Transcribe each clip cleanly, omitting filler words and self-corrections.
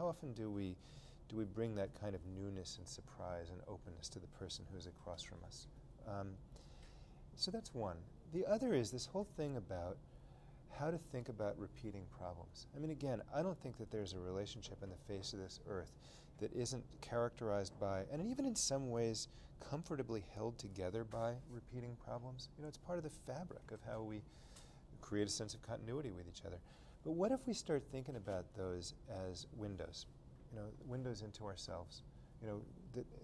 often do we bring that kind of newness and surprise and openness to the person who's across from us? So that's one. The other is this whole thing about how to think about repeating problems. I mean, again, I don't think that there's a relationship on the face of this earth that isn't characterized by, and even in some ways comfortably held together by, repeating problems. You know, it's part of the fabric of how we create a sense of continuity with each other. But what if we start thinking about those as windows? You know, windows into ourselves. You know,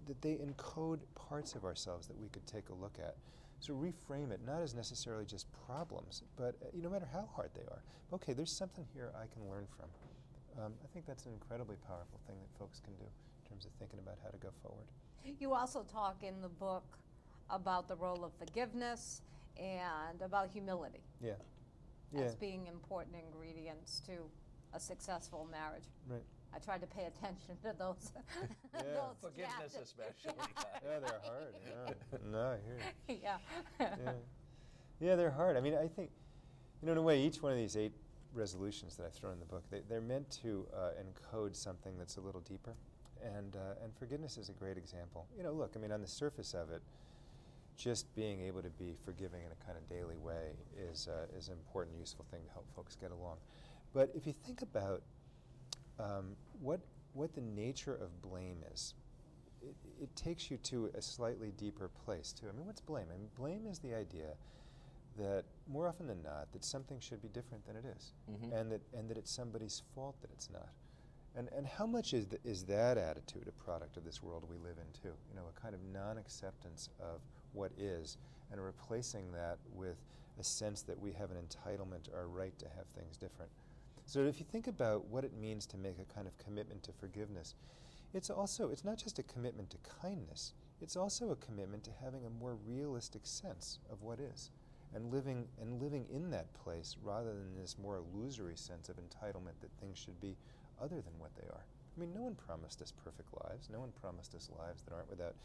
that they encode parts of ourselves that we could take a look at. So reframe it, not as necessarily just problems, but no matter how hard they are. Okay, there's something here I can learn from. I think that's an incredibly powerful thing that folks can do in terms of thinking about how to go forward. You also talk in the book about the role of forgiveness and about humility. Yeah. As being important ingredients to a successful marriage. Right. I tried to pay attention to those. Yeah. Those Forgiveness chapters. especially. Yeah, they're hard. Yeah. No, I hear you. Yeah. Yeah. Yeah, they're hard. I mean, I think, you know, in a way, each one of these 8 resolutions that I've thrown in the book, they're meant to encode something that's a little deeper, and forgiveness is a great example. You know, look, I mean, on the surface of it, just being able to be forgiving in a kind of daily way is an important, useful thing to help folks get along. But if you think about what the nature of blame is, it takes you to a slightly deeper place too. I mean, what's blame? I mean, blame is the idea that more often than not, that something should be different than it is, and that it's somebody's fault that it's not. And how much is that attitude a product of this world we live in too? You know, a kind of non-acceptance of what is, and replacing that with a sense that we have an entitlement or a right to have things different. So if you think about what it means to make a kind of commitment to forgiveness, it's not just a commitment to kindness, it's also a commitment to having a more realistic sense of what is, and living in that place rather than this more illusory sense of entitlement that things should be other than what they are. I mean, no one promised us perfect lives. No one promised us lives that aren't without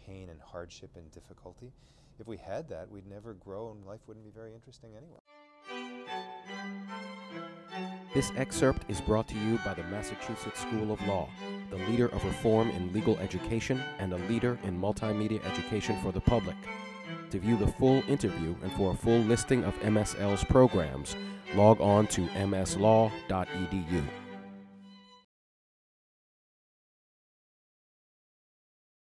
pain and hardship and difficulty. If we had that, we'd never grow and life wouldn't be very interesting anyway. This excerpt is brought to you by the Massachusetts School of Law, the leader of reform in legal education and a leader in multimedia education for the public. To view the full interview and for a full listing of MSL's programs, log on to mslaw.edu.